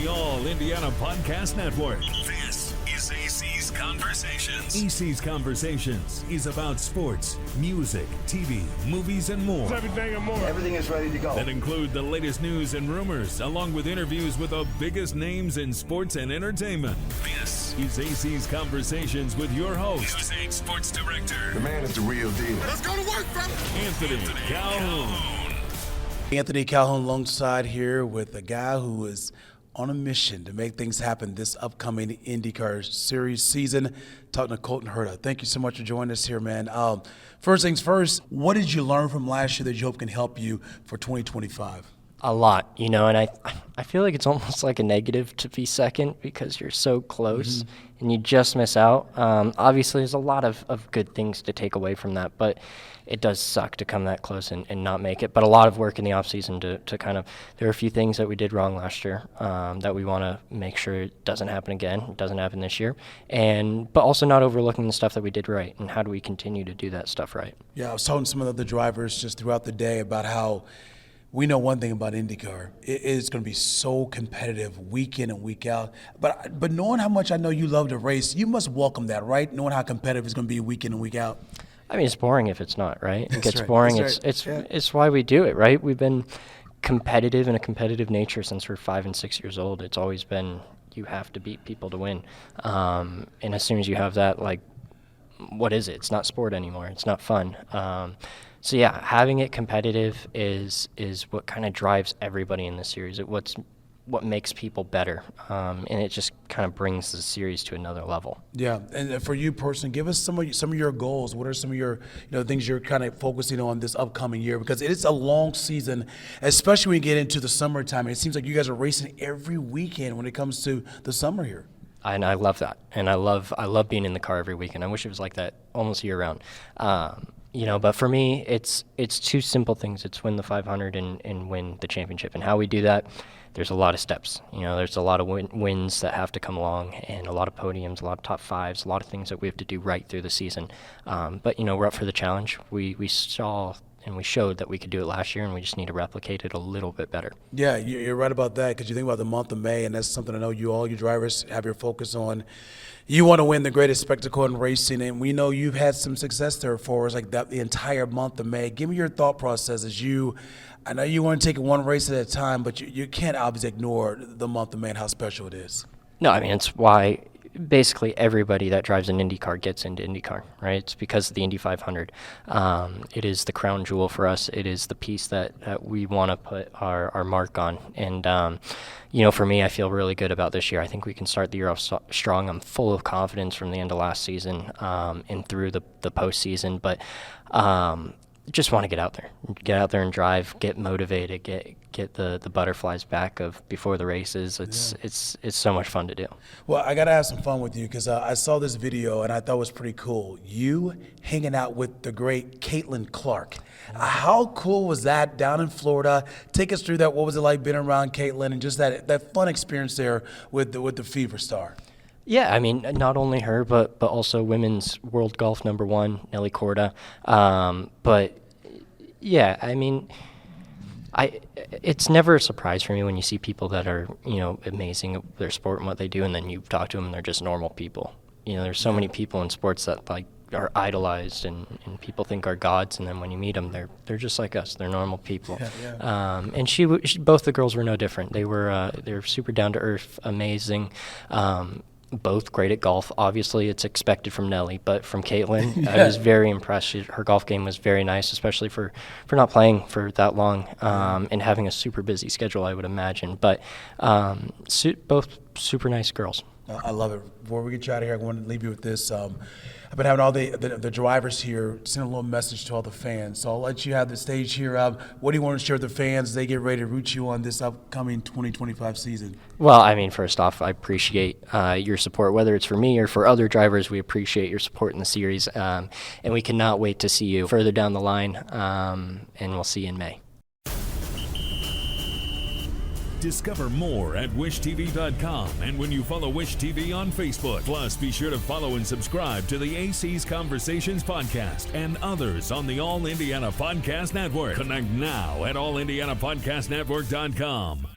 the All Indiana Podcast Network. This is AC's Conversations. AC's Conversations is about sports, music, TV, movies, and more. Everything and more. Everything is ready to go. That include the latest news and rumors, along with interviews with the biggest names in sports and entertainment. This is AC's Conversations with your host, News 8 Sports Director. The man is the real deal. Let's go to work, fella. Anthony Calhoun. Anthony Calhoun alongside here with a guy who is on a mission to make things happen this upcoming IndyCar Series season. Talking to Colton Herta. Thank you so much for joining us here, man. First things first, what did you learn from last year that you hope can help you for 2025? A lot, and I feel like it's almost like a negative to be second because you're so close and you just miss out. Obviously, there's a lot of good things to take away from that, but it does suck to come that close and not make it. But a lot of work in the offseason to kind of, there are a few things that we did wrong last year that we want to make sure it doesn't happen again, it doesn't happen this year, but also not overlooking the stuff that we did right, and how do we continue to do that stuff right. Yeah, I was talking to some of the drivers just throughout the day about how we know one thing about IndyCar. It is going to be so competitive week in and week out. But knowing how much I know you love to race, you must welcome that, right? Knowing how competitive it's going to be week in and week out. I mean, it's boring if it's not, right? It gets right. boring. That's right. It's why we do it, right? We've been competitive in a competitive nature since we're 5 and 6 years old. It's always been you have to beat people to win. And as soon as you have that, like, what is it? It's not sport anymore. It's not fun. So yeah, having it competitive is what kind of drives everybody in the series. What makes people better, and it just kind of brings the series to another level. Yeah, and for you personally, give us some of your goals. What are some of your things you're kind of focusing on this upcoming year? Because it is a long season, especially when you get into the summertime. It seems like you guys are racing every weekend when it comes to the summer here. And I love that, and I love being in the car every weekend. I wish it was like that almost year round. But for me, it's two simple things. It's win the 500 and win the championship. And how we do that, there's a lot of steps. There's a lot of wins that have to come along, and a lot of podiums, a lot of top fives, a lot of things that we have to do right through the season. But we're up for the challenge. We saw and we showed that we could do it last year, and we just need to replicate it a little bit better. Yeah, you're right about that, because you think about the month of May, and that's something I know all your drivers have your focus on. You want to win the greatest spectacle in racing, and we know you've had some success there for us, like that the entire month of May. Give me your thought process as I know you want to take it one race at a time, but you can't obviously ignore the month of May and how special it is. No, I mean, it's why basically everybody that drives an IndyCar gets into IndyCar, right? It's because of the Indy 500. It is the crown jewel for us. It is the piece that we want to put our mark on. And, for me, I feel really good about this year. I think we can start the year off strong. I'm full of confidence from the end of last season and through the postseason. But just want to get out there and drive, get motivated, get the butterflies back of before the races. It's so much fun to do. Well, I got to have some fun with you, because I saw this video and I thought it was pretty cool. You hanging out with the great Caitlin Clark. How cool was that down in Florida? Take us through that. What was it like being around Caitlin and just that fun experience there with the Fever Star? Yeah, I mean, not only her, but also women's world golf #1, Nelly Korda. But yeah, I mean, it's never a surprise for me when you see people that are, amazing at their sport and what they do, and then you talk to them and they're just normal people. There's so many people in sports that are idolized and people think are gods, and then when you meet them, they're just like us. They're normal people. Yeah. And she both the girls were no different. They were super down to earth, amazing. Both great at golf. Obviously, it's expected from Nelly, but from Caitlin, I was very impressed. Her golf game was very nice, especially for not playing for that long and having a super busy schedule, I would imagine. But both super nice girls. I love it. Before we get you out of here, I want to leave you with this. I've been having all the drivers here send a little message to all the fans. So I'll let you have the stage here. What do you want to share with the fans as they get ready to root you on this upcoming 2025 season? Well, I mean, first off, I appreciate your support, whether it's for me or for other drivers. We appreciate your support in the series, and we cannot wait to see you further down the line, and we'll see you in May. Discover more at wishtv.com and when you follow Wish TV on Facebook. Plus, be sure to follow and subscribe to the AC's Conversations podcast and others on the All Indiana Podcast Network. Connect now at allindianapodcastnetwork.com.